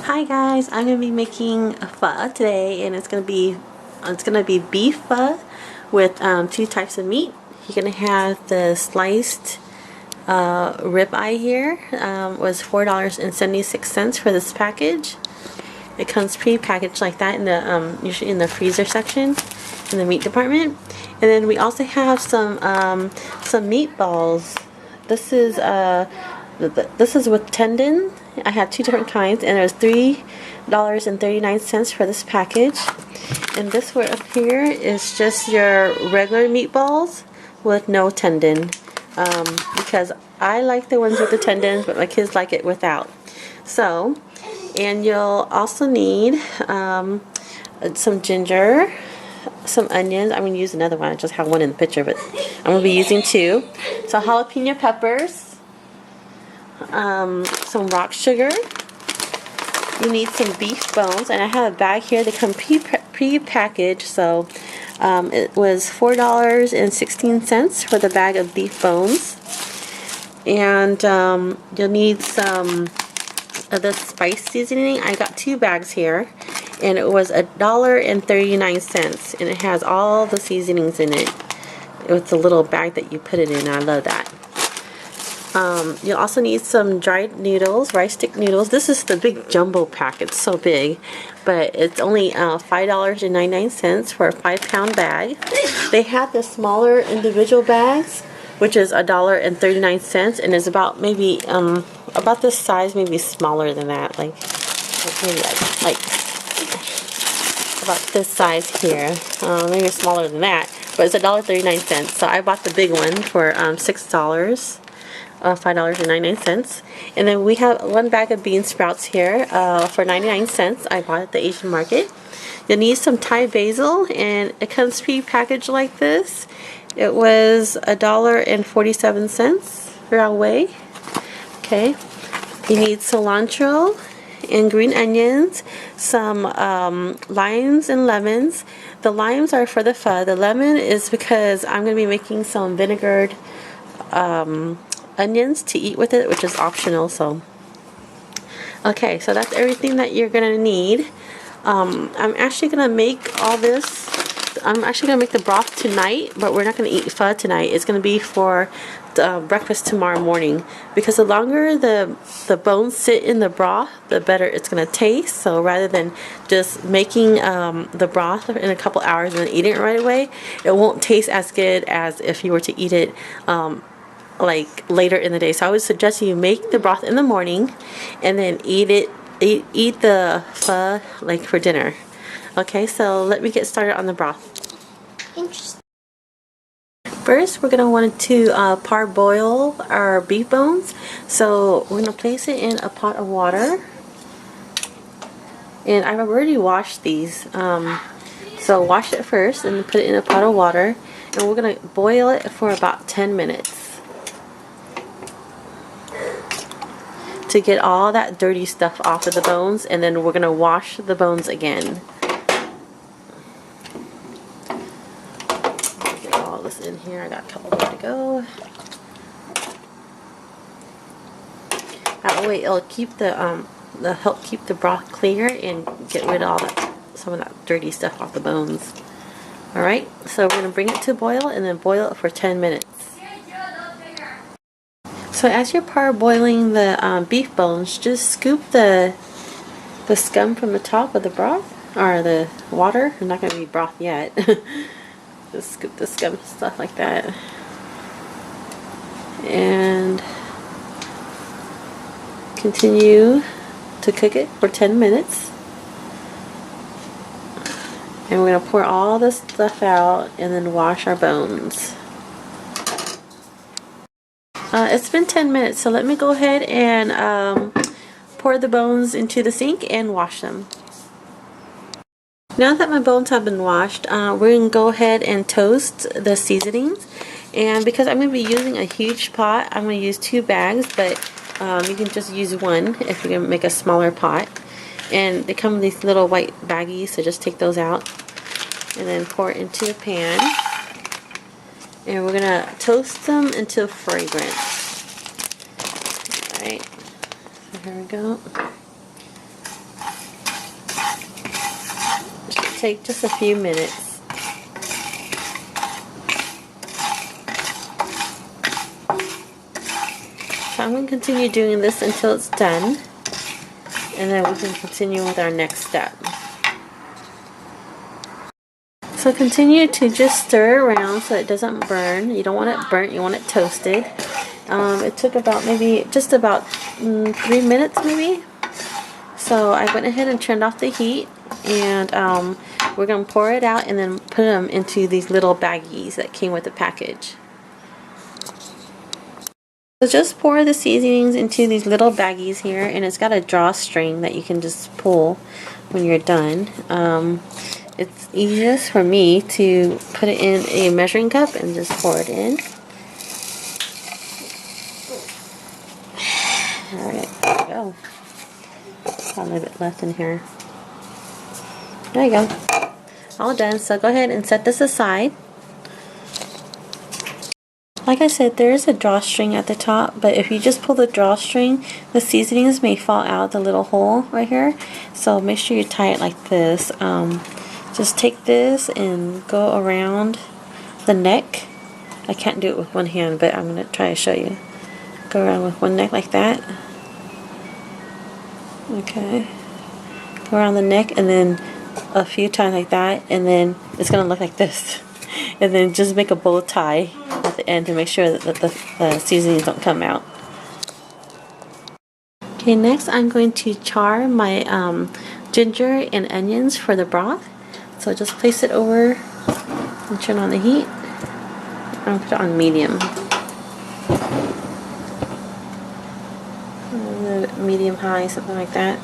Hi guys, I'm gonna be making a pho today, and it's gonna be beef pho with two types of meat. You're gonna have the sliced ribeye here. Was $4.76 for this package. It comes pre-packaged like that in the usually in the freezer section in the meat department. And then we also have some meatballs. This is with tendon. I have two different kinds, and there's $3.39 for this package. And this one up here is just your regular meatballs with no tendon, because I like the ones with the tendons, but my kids like it without. So, and you'll also need some ginger, some onions. I'm going to use another one. I just have one in the picture, but I'm going to be using two. So jalapeno peppers, some rock sugar. You need some beef bones, and I have a bag here. They come pre-packaged, so it was $4.16 for the bag of beef bones. And you'll need some of the spice seasoning. I got two bags here, and it was $1.39, and it has all the seasonings in it. It's a little bag that you put it in. I love that. You'll also need some dried noodles, rice stick noodles. This is the big jumbo pack. It's so big, but it's only $5.99 for a 5-pound bag. They have the smaller individual bags, which is $1.39, and is about maybe about this size, maybe smaller than that, like maybe like about this size here, maybe smaller than that, but it's $1.39. So I bought the big one for $6. $5.99. And then we have one bag of bean sprouts here for 99 cents. I bought at the Asian market. You'll need some Thai basil, and it comes pre-packaged like this. It was $1.47 round way. Okay. You need cilantro and green onions, some limes and lemons. The limes are for the pho. The lemon is because I'm going to be making some vinegared onions to eat with it, which is optional. So okay, so that's everything that you're gonna need. I'm actually gonna make all this. I'm actually gonna make the broth tonight, but we're not gonna eat pho tonight. It's gonna be for breakfast tomorrow morning, because the longer the bones sit in the broth, the better it's gonna taste. So rather than just making the broth in a couple hours and then eating it right away, it won't taste as good as if you were to eat it like later in the day. So I would suggest you make the broth in the morning and then eat the pho like for dinner. Okay, so let me get started on the broth. Interesting. First, we're gonna want to parboil our beef bones. So we're gonna place it in a pot of water, and I've already washed these. So wash it first and put it in a pot of water, and we're gonna boil it for about 10 minutes. To get all that dirty stuff off of the bones, and then we're going to wash the bones again. Get all this in here. I got a couple more to go. That way it'll keep help keep the broth clear and get rid of all some of that dirty stuff off the bones. Alright, so we're going to bring it to boil and then boil it for 10 minutes. So as you're parboiling the beef bones, just scoop the scum from the top of the broth, or the water. I'm not going to be broth yet. Just scoop the scum, stuff like that. And continue to cook it for 10 minutes. And we're going to pour all this stuff out and then wash our bones. It's been 10 minutes, so let me go ahead and pour the bones into the sink and wash them. Now that my bones have been washed, we're going to go ahead and toast the seasonings. And because I'm going to be using a huge pot, I'm going to use 2 bags, but you can just use one if you're going to make a smaller pot. And they come in these little white baggies, so just take those out and then pour it into a pan. And we're going to toast them until fragrant. Alright, so here we go. take just a few minutes. So I'm going to continue doing this until it's done, and then we can continue with our next step. So continue to just stir around so it doesn't burn. You don't want it burnt, you want it toasted. It took about maybe just about 3 minutes maybe. So I went ahead and turned off the heat, and we're going to pour it out and then put them into these little baggies that came with the package. So just pour the seasonings into these little baggies here, and it's got a drawstring that you can just pull when you're done. It's easiest for me to put it in a measuring cup and just pour it in. Alright, there we go. Got a little bit left in here. There you go. All done. So go ahead and set this aside. Like I said, there is a drawstring at the top, but if you just pull the drawstring, the seasonings may fall out the little hole right here. So make sure you tie it like this. Just take this and go around the neck. I can't do it with one hand, but I'm going to try to show you. Go around with one neck like that. Okay. Go around the neck and then a few times like that, and then it's going to look like this. And then just make a bow tie at the end to make sure that the seasonings don't come out. Okay, next I'm going to char my ginger and onions for the broth. So just place it over and turn on the heat. I'll put it on medium. Medium high, something like that.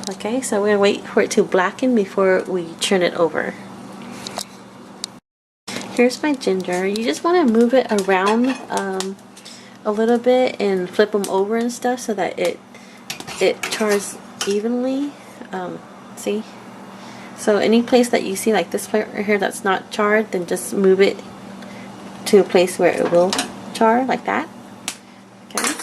Okay, so we're going to wait for it to blacken before we turn it over. Here's my ginger. You just want to move it around a little bit and flip them over and stuff so that it chars evenly. See? So any place that you see like this part right here that's not charred, then just move it to a place where it will char like that. Okay.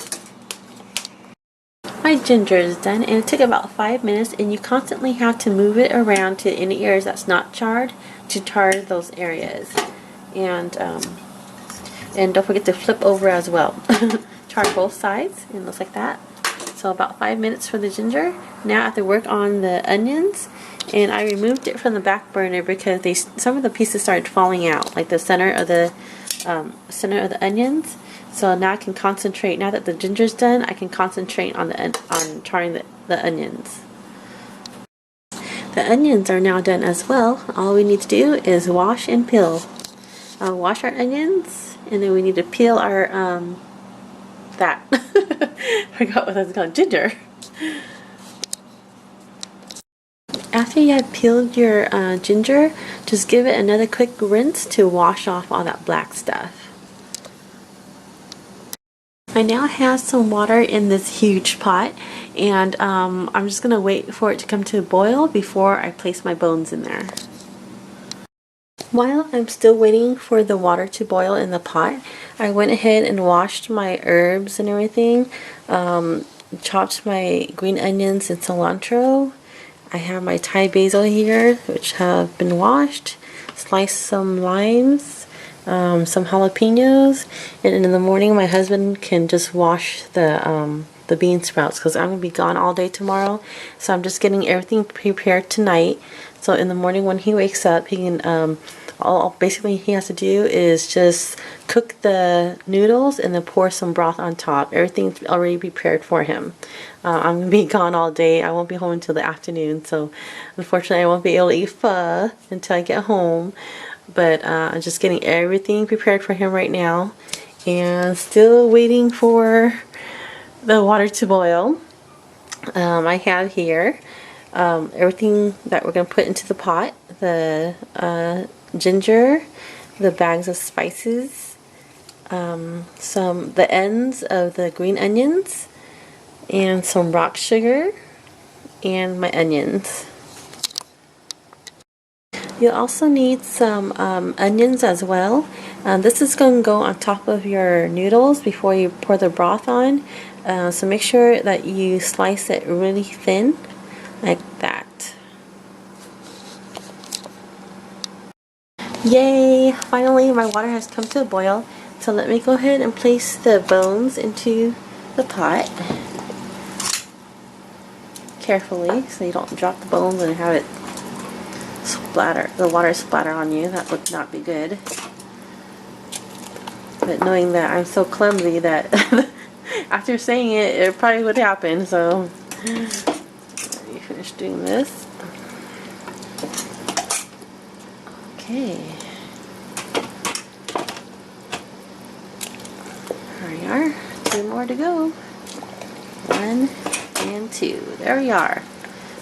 My ginger is done, and it took about 5 minutes, and you constantly have to move it around to any areas that's not charred to char those areas. And don't forget to flip over as well. Char both sides, and it looks like that. So about 5 minutes for the ginger. Now I have to work on the onions, and I removed it from the back burner because some of the pieces started falling out, like the center of the onions. So now I can concentrate. Now that the ginger's done, I can concentrate on charring the onions. The onions are now done as well. All we need to do is wash and peel. Wash our onions, and then we need to peel our forgot what that's called, ginger. After you have peeled your ginger, just give it another quick rinse to wash off all that black stuff. I now have some water in this huge pot, and I'm just going to wait for it to come to a boil before I place my bones in there. While I'm still waiting for the water to boil in the pot, I went ahead and washed my herbs and everything, chopped my green onions and cilantro. I have my Thai basil here, which have been washed, sliced some limes, some jalapenos, and in the morning my husband can just wash the bean sprouts because I'm going to be gone all day tomorrow, so I'm just getting everything prepared tonight. So in the morning when he wakes up, he can all basically he has to do is just cook the noodles and then pour some broth on top. Everything's already prepared for him. I'm going to be gone all day. I won't be home until the afternoon, so unfortunately I won't be able to eat pho until I get home. But I'm just getting everything prepared for him right now, and still waiting for the water to boil. I have here everything that we're going to put into the pot. The ginger, the bags of spices, the ends of the green onions, and some rock sugar, and my onions. You'll also need some onions as well. This is going to go on top of your noodles before you pour the broth on. So make sure that you slice it really thin, like that. Yay! Finally, my water has come to a boil. So let me go ahead and place the bones into the pot carefully so you don't drop the bones and have it splatter, the water splatter on you. That would not be good. But knowing that I'm so clumsy that after saying it, it probably would happen. So let me finish doing this. Okay. There we are. 2 more to go. 1 and 2. There we are.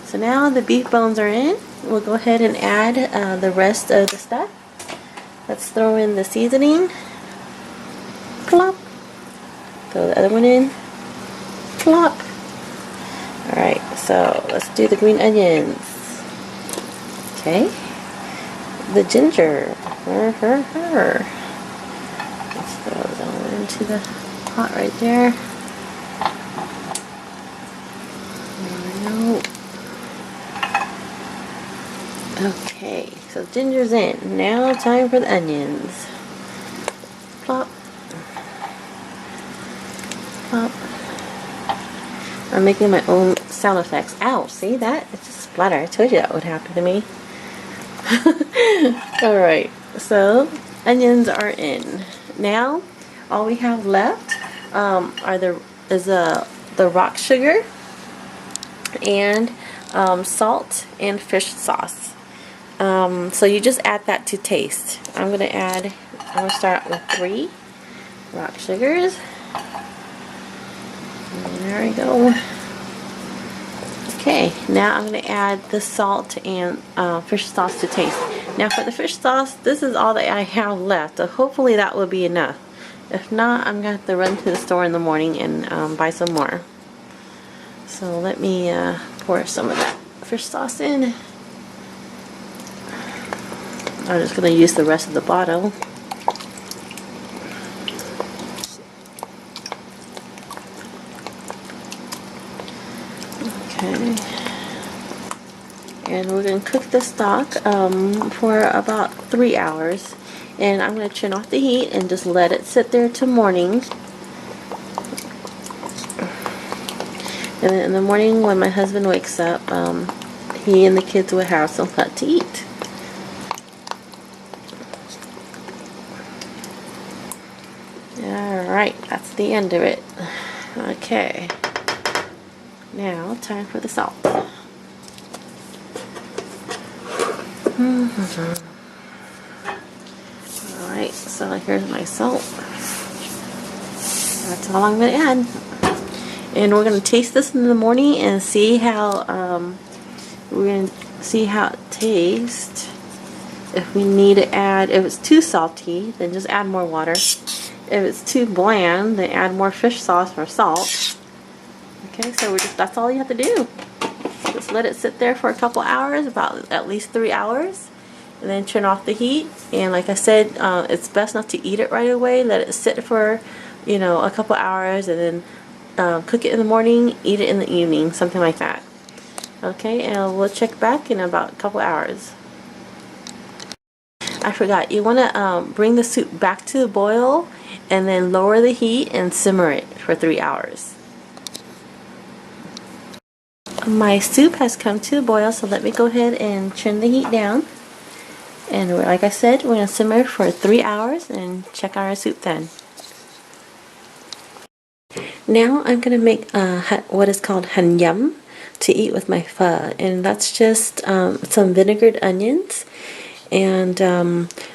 So now the beef bones are in. We'll go ahead and add the rest of the stuff. Let's throw in the seasoning. Plop. Throw the other one in. Plop. Alright, so let's do the green onions. Okay. The ginger. Let's throw that into the pot right there. Okay, so ginger's in. Now time for the onions. Plop. Plop. I'm making my own sound effects. Ow, see that? It's just splatter. I told you that would happen to me. Alright, so onions are in. Now, all we have left is the rock sugar and salt and fish sauce. So you just add that to taste. I'm going to start with 3 rock sugars. And there we go. Okay, now I'm going to add the salt and fish sauce to taste. Now for the fish sauce, this is all that I have left. So hopefully that will be enough. If not, I'm going to have to run to the store in the morning and buy some more. So let me pour some of that fish sauce in. I'm just going to use the rest of the bottle. Okay. And we're going to cook the stock for about 3 hours. And I'm going to turn off the heat and just let it sit there till morning. And then in the morning when my husband wakes up, he and the kids will have some fun to eat. Alright, that's the end of it. Okay. Now, time for the salt. Alright, so here's my salt. That's all I'm going to add. And we're going to taste this in the morning and see how, it tastes. If we need to add, if it's too salty, then just add more water. If it's too bland, then add more fish sauce or salt. Okay, so that's all you have to do. Just let it sit there for a couple hours, about at least 3 hours. And then turn off the heat. And like I said, it's best not to eat it right away. Let it sit for, a couple hours and then cook it in the morning, eat it in the evening, something like that. Okay, and we'll check back in about a couple hours. I forgot, you want to bring the soup back to the boil and then lower the heat and simmer it for 3 hours. My soup has come to a boil, so let me go ahead and turn the heat down. And like I said, we're going to simmer for 3 hours and check our soup then. Now I'm going to make what is called han yum to eat with my pho. And that's just some vinegared onions. And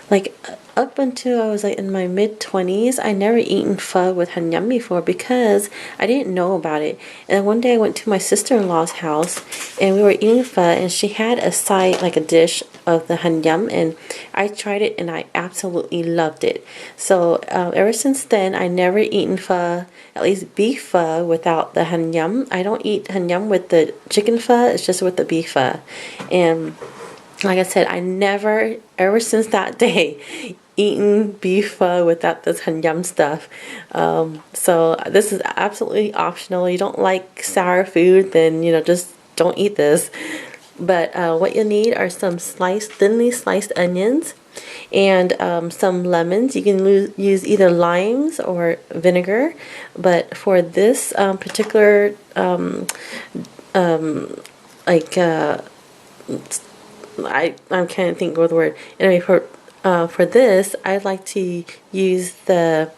like up until I was like in my mid-20s, I never eaten pho with han yum before because I didn't know about it. And one day I went to my sister-in-law's house and we were eating pho, and she had a side, like a dish of the han yum, and I tried it and I absolutely loved it. So ever since then, I never eaten pho, at least beef pho, without the han yum. I don't eat han yum with the chicken pho, it's just with the beef pho. And like I said, I never, ever since that day, eaten beef pho without this han yum stuff. So this is absolutely optional. You don't like sour food, then just don't eat this. But what you need are some thinly sliced onions, and some lemons. You can use either limes or vinegar, but for this particular like I can't think of the word. Anyway, for this, I like to use the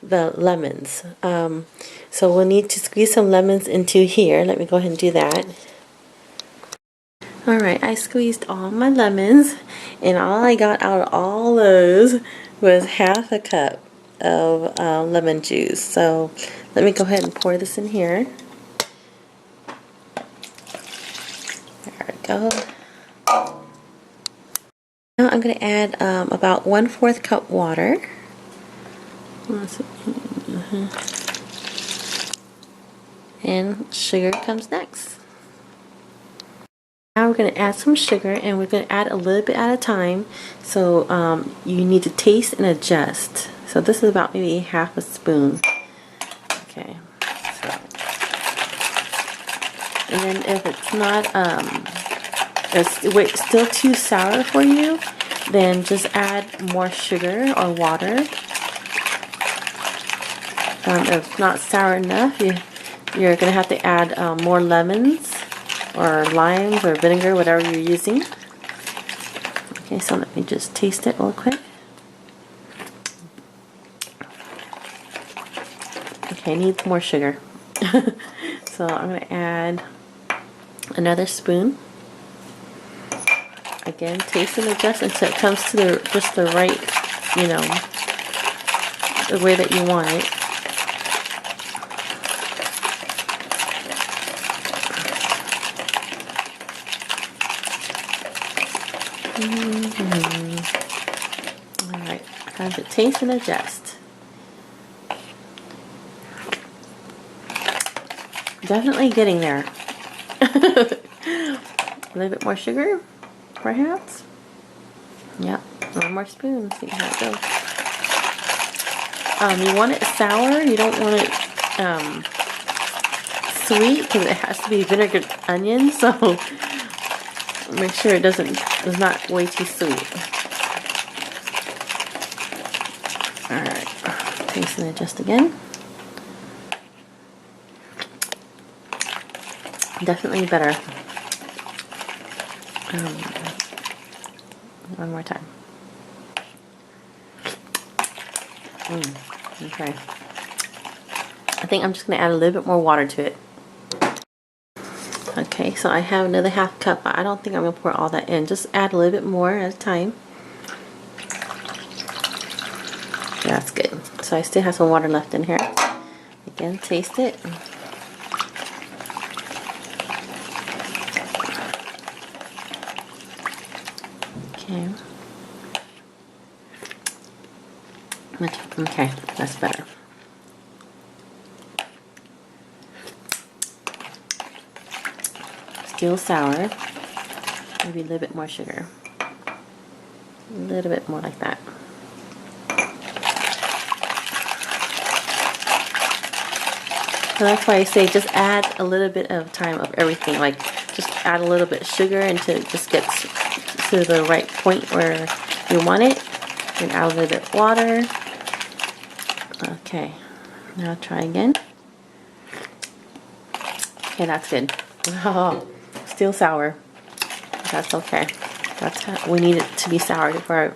lemons. So we'll need to squeeze some lemons into here. Let me go ahead and do that. Alright, I squeezed all my lemons, and all I got out of all those was half a cup of lemon juice. So let me go ahead and pour this in here. There we go. Now I'm going to add about 1/4 cup water. And sugar comes next. Now we're going to add some sugar, and we're going to add a little bit at a time. So you need to taste and adjust. So this is about maybe half a spoon. Okay. So, and then if it's not, it's still too sour for you, then just add more sugar or water. If it's not sour enough, you're going to have to add more lemons or limes or vinegar, whatever you're using. Okay, so let me just taste it real quick. Okay, needs more sugar. So I'm going to add another spoon. Again, taste and adjust until it comes to just the right, the way that you want it. Alright, time to taste and adjust. Definitely getting there. A little bit more sugar, perhaps. Yep, one more spoon. See how it goes. You want it sour. You don't want it sweet, because it has to be vinegared onion. So make sure it's not way too sweet. Alright, taste and adjust again. Definitely better. One more time. Okay. I think I'm just going to add a little bit more water to it. Okay, so I have another half cup. I don't think I'm going to pour all that in. Just add a little bit more at a time. That's good. So I still have some water left in here. Again, taste it. Okay. Okay, that's better. Still sour. Maybe a little bit more sugar. A little bit more like that. So that's why I say just add a little bit of time of everything. Like just add a little bit of sugar until it just gets to the right point where you want it. Then add a little bit of water. Okay, now try again. Okay, that's good. Oh, still sour. That's okay. We need it to be sour for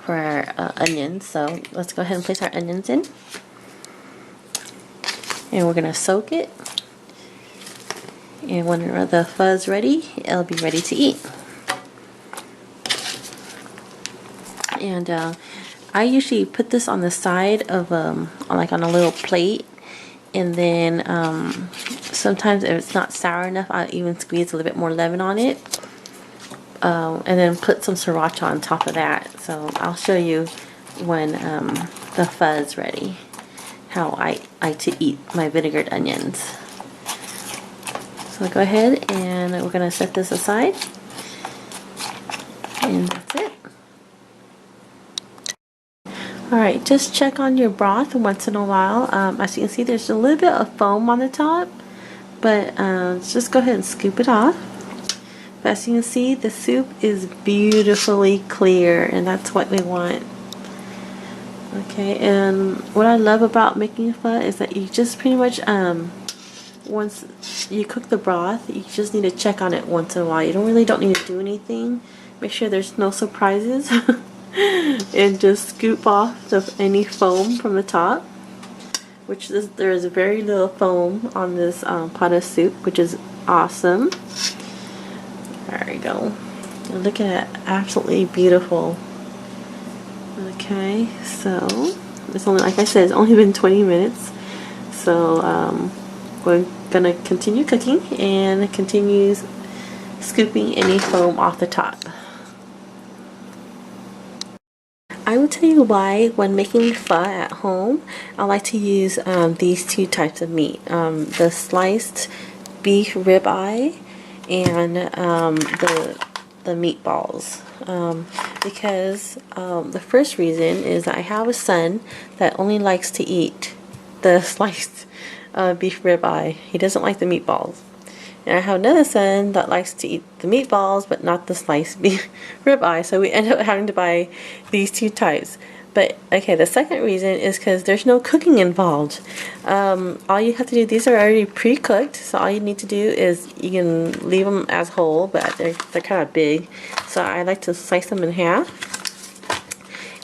our onions. So let's go ahead and place our onions in, and we're gonna soak it. And when the pho's ready, it'll be ready to eat. And I usually put this on the side of like on a little plate, and then sometimes if it's not sour enough, I'll even squeeze a little bit more lemon on it, and then put some sriracha on top of that. So I'll show you when the pho is ready how I like to eat my vinegared onions. So go ahead, and we're going to set this aside, and that's it. Alright, just check on your broth once in a while. As you can see, there's a little bit of foam on the top, but just go ahead and scoop it off. But as you can see, the soup is beautifully clear, and that's what we want. Okay, and what I love about making pho is that you just pretty much once you cook the broth, you just need to check on it once in a while. You don't need to do anything. Make sure there's no surprises, and just scoop off any foam from the top. There is very little foam on this pot of soup, which is awesome. There we go. And look at it, absolutely beautiful. Okay, so it's only, like I said, it's only been 20 minutes. So we're gonna continue cooking and continue scooping any foam off the top. I will tell you why when making pho at home, I like to use these two types of meat. The sliced beef ribeye and the meatballs. Because the first reason is that I have a son that only likes to eat the sliced beef ribeye. He doesn't like the meatballs. And I have another son that likes to eat the meatballs but not the sliced beef ribeye. So we end up having to buy these two types. But okay, the second reason is because there's no cooking involved. All you have to do, these are already pre-cooked, so all you need to do is you can leave them as whole, but they're kind of big. So I like to slice them in half.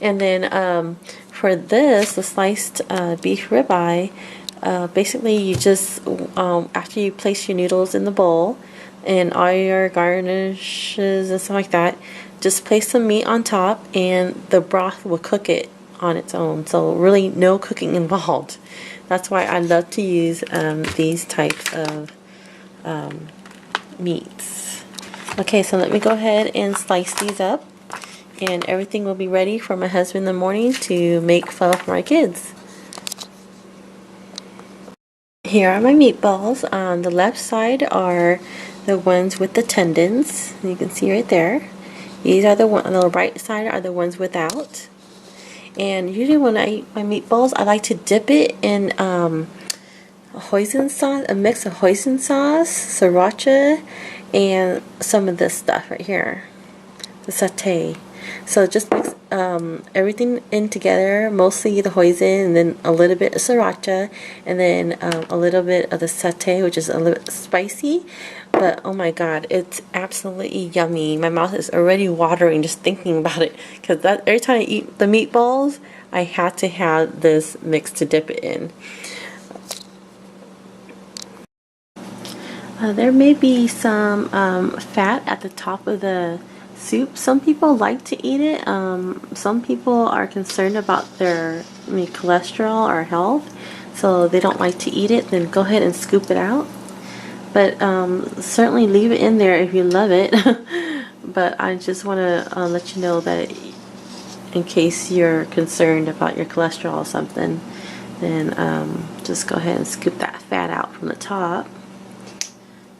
And then for this, the sliced beef ribeye, basically you just, after you place your noodles in the bowl and all your garnishes and stuff like that, just place some meat on top and the broth will cook it on its own. So really no cooking involved. That's why I love to use these types of meats. Okay, so let me go ahead and slice these up, and everything will be ready for my husband in the morning to make pho for my kids. Here are my meatballs. On the left side are the ones with the tendons. You can see right there. These are the ones on the right side are the ones without. And usually when I eat my meatballs, I like to dip it in hoisin sauce, a mix of hoisin sauce, sriracha, and some of this stuff right here, the satay. So just mix everything in together, mostly the hoisin, and then a little bit of sriracha, and then a little bit of the satay, which is a little bit spicy. But oh my god, it's absolutely yummy. My mouth is already watering just thinking about it, because every time I eat the meatballs, I have to have this mix to dip it in. There may be some fat at the top of the soup. Some people like to eat it. Some people are concerned about their cholesterol or health, so they don't like to eat it. Then go ahead and scoop it out. But certainly leave it in there if you love it. But I just want to let you know that in case you're concerned about your cholesterol or something, then just go ahead and scoop that fat out from the top.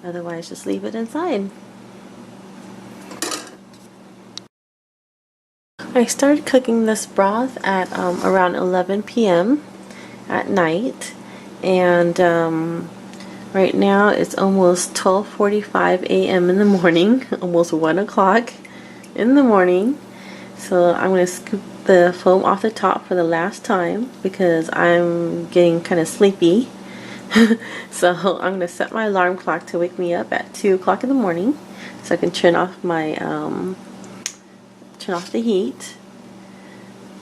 Otherwise, just leave it inside. I started cooking this broth at around 11 p.m. at night, and right now it's almost 12:45 a.m. in the morning, almost 1 o'clock in the morning. So I'm going to scoop the foam off the top for the last time because I'm getting kind of sleepy. So I'm going to set my alarm clock to wake me up at 2 o'clock in the morning so I can turn off my turn off the heat.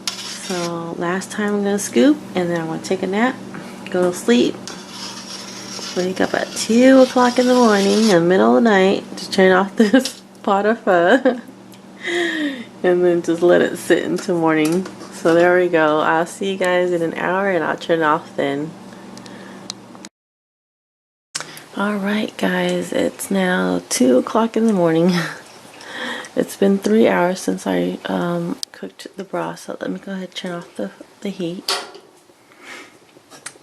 So last time I'm going to scoop, and then I'm going to take a nap, go to sleep, wake up at 2 o'clock in the morning in the middle of the night to turn off this pot of pho and then just let it sit until morning. So there we go. I'll see you guys in an hour and I'll turn it off then. Alright guys, it's now 2 o'clock in the morning. It's been 3 hours since I cooked the broth, so let me go ahead and turn off the heat.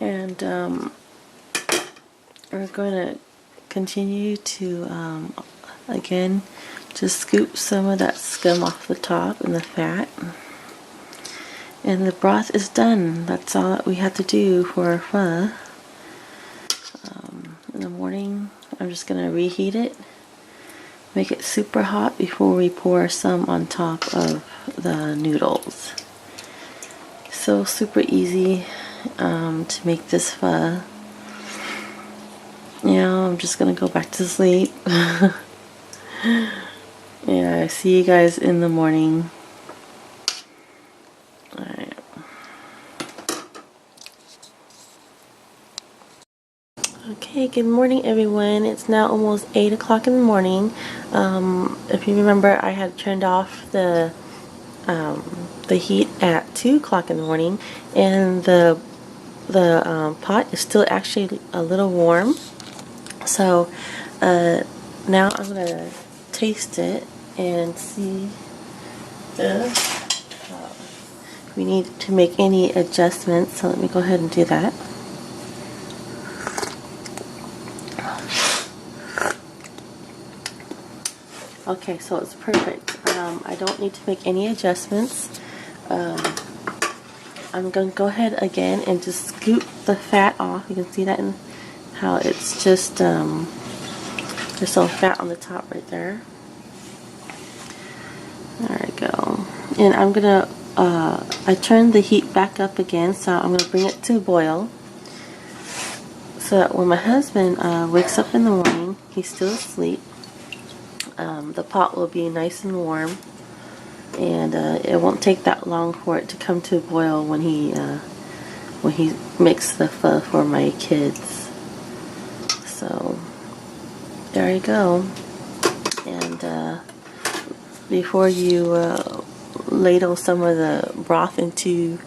And we're going to continue to, again, just scoop some of that scum off the top and the fat. And the broth is done. That's all that we have to do for our pho. In the morning, I'm just going to reheat it Make it super hot before we pour some on top of the noodles. So super easy to make this pho. Now I'm just gonna go back to sleep. Yeah, see you guys in the morning. Alright. Okay, good morning everyone. It's now almost 8 o'clock in the morning. If you remember, I had turned off the heat at 2 o'clock in the morning, and the pot is still actually a little warm. So now I'm gonna taste it and see if we need to make any adjustments. So let me go ahead and do that. Okay, so it's perfect. I don't need to make any adjustments. I'm going to go ahead again and just scoop the fat off. You can see that in how it's just there's some fat on the top right there. There we go. And I'm going to, I turned the heat back up again, so I'm going to bring it to a boil. So that when my husband wakes up in the morning, he's still asleep. The pot will be nice and warm, and it won't take that long for it to come to a boil when he makes the pho for my kids. So there you go. And before you ladle some of the broth into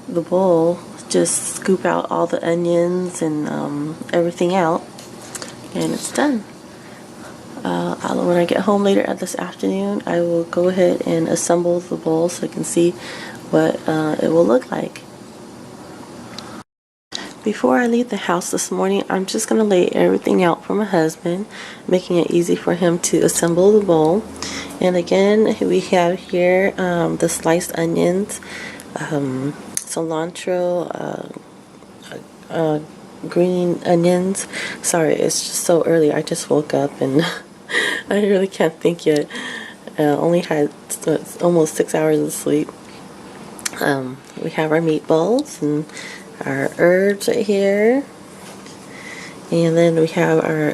the bowl, just scoop out all the onions and everything out, and it's done. When I get home later this afternoon, I will go ahead and assemble the bowl so I can see what it will look like. Before I leave the house this morning, I'm just going to lay everything out for my husband, making it easy for him to assemble the bowl. And again, we have here the sliced onions, cilantro, green onions. Sorry, it's just so early. I just woke up and I really can't think yet. Only had almost 6 hours of sleep. We have our meatballs and our herbs right here, and then we have our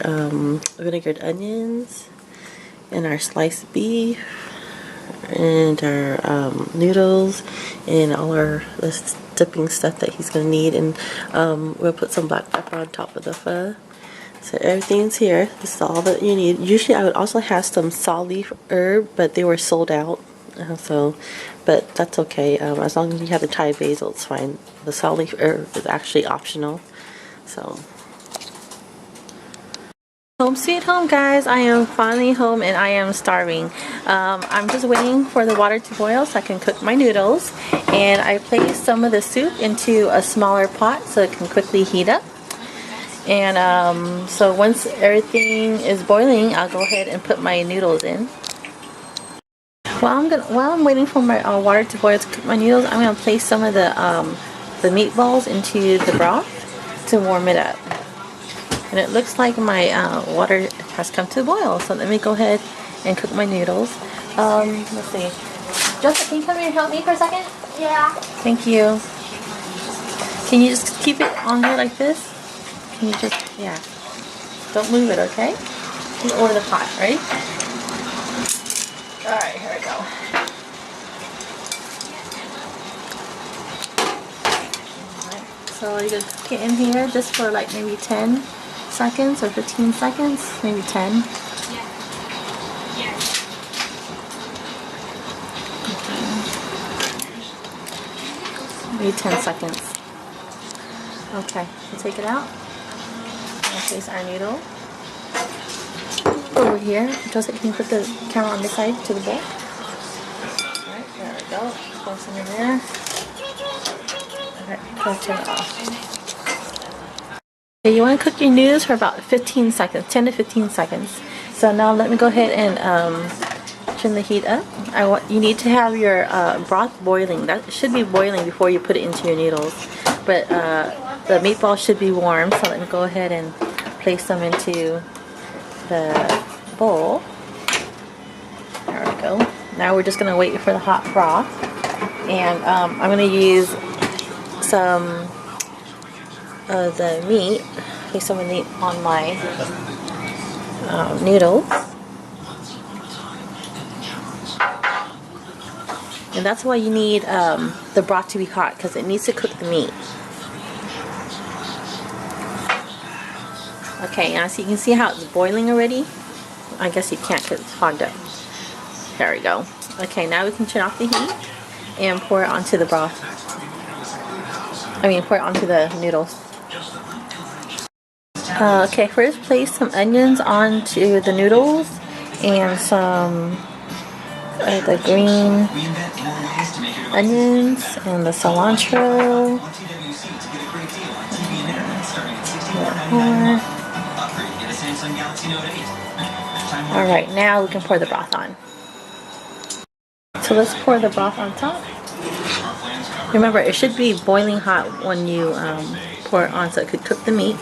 vinegared onions and our sliced beef and our noodles and all our dipping stuff that he's gonna need, and we'll put some black pepper on top of the pho. So everything's here. This is all that you need. Usually I would also have some saw leaf herb, but they were sold out. But that's okay. As long as you have the Thai basil, it's fine. The saw leaf herb is actually optional. So, home sweet home, guys. I am finally home and I am starving. I'm just waiting for the water to boil so I can cook my noodles. And I placed some of the soup into a smaller pot so it can quickly heat up. And so once everything is boiling, I'll go ahead and put my noodles in. While I'm waiting for my water to boil to cook my noodles, I'm gonna place some of the meatballs into the broth to warm it up. And it looks like my water has come to a boil, so let me go ahead and cook my noodles. Let's see. Joseph, can you come here and help me for a second? Yeah. Thank you. Can you just keep it on here like this? Can you just, yeah. Don't move it, okay? Over the pot, right? Alright, here we go. Alright, so you can cook it in here just for like maybe 10 seconds or 15 seconds, maybe 10. Maybe 10 seconds. Okay, so take it out. Place our noodle over here. Joseph, can you put the camera on this side to the bowl? Alright, there we go. Throw some in there. Alright, turn it off. Okay, you want to cook your noodles for about 15 seconds, 10 to 15 seconds. So now let me go ahead and turn the heat up. You need to have your broth boiling. That should be boiling before you put it into your noodles. But the meatball should be warm, so let me go ahead and place them into the bowl. go. Now we're just going to wait for the hot broth. And I'm going to use some of the meat, place some of the meat on my noodles. And that's why you need the broth to be hot, because it needs to cook the meat. Okay, now so you can see how it's boiling already. I guess you can't because it's fogged up. There we go. Okay, now we can turn off the heat and pour it onto the broth. Pour it onto the noodles. Okay, first place some onions onto the noodles and some the green onions and the cilantro. Alright, now we can pour the broth on. So let's pour the broth on top. Remember, it should be boiling hot when you pour it on so it could cook the meat.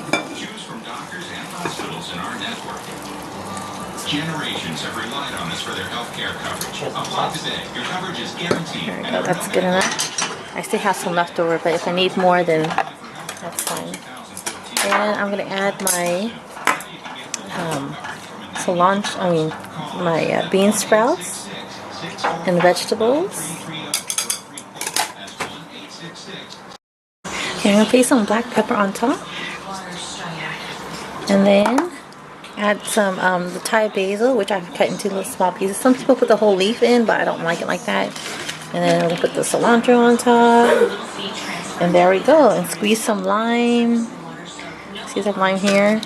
Generations have relied on this for their healthcare coverage. Apply today. Your coverage is guaranteed. There we go. That's good enough. I still have some left over, but if I need more, then that's fine. And I'm gonna add my cilantro. My bean sprouts and the vegetables. Okay, I'm gonna place some black pepper on top, and then add some the Thai basil, which I've cut into little small pieces. Some people put the whole leaf in, but I don't like it like that. And then we'll put the cilantro on top. And there we go. And squeeze some lime. Squeeze some lime here.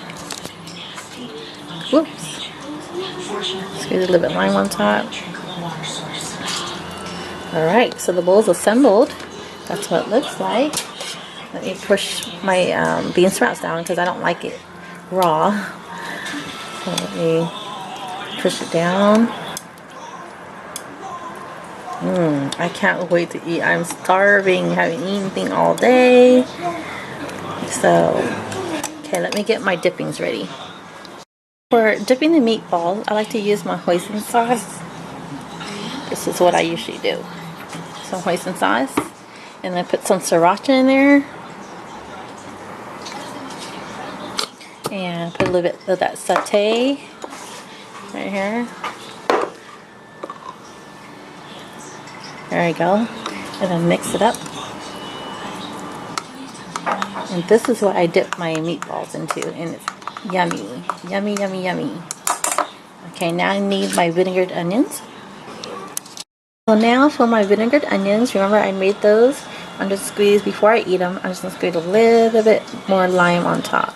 Whoops. Squeeze a little bit of lime on top. Alright, so the bowl's assembled. That's what it looks like. Let me push my bean sprouts down because I don't like it raw. So let me push it down. I can't wait to eat. I'm starving. Haven't eaten anything all day. So, okay, let me get my dippings ready. For dipping the meatballs, I like to use my hoisin sauce. This is what I usually do. Some hoisin sauce. And then put some sriracha in there. And put a little bit of that satay right here. There we go. And then mix it up. And this is what I dip my meatballs into. And it's yummy. Yummy, yummy, yummy. Okay, now I need my vinegared onions. So now for my vinegared onions, remember I made those. I'm just squeeze before I eat them. I'm just going to squeeze a little bit more lime on top.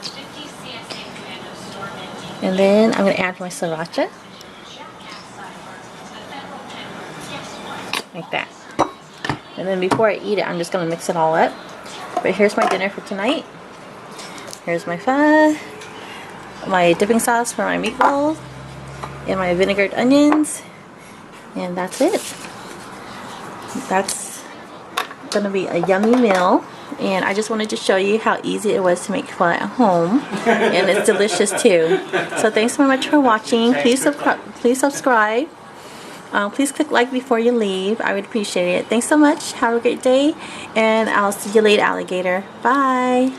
And then I'm going to add my sriracha. Like that. And then before I eat it, I'm just going to mix it all up. But here's my dinner for tonight. Here's my pho, my dipping sauce for my meatballs, and my vinegared onions. And that's it. That's going to be a yummy meal. And I just wanted to show you how easy it was to make pho at home. And it's delicious too. So thanks so much for watching. Please subscribe. Please click like before you leave. I would appreciate it. Thanks so much. Have a great day. And I'll see you later, alligator. Bye.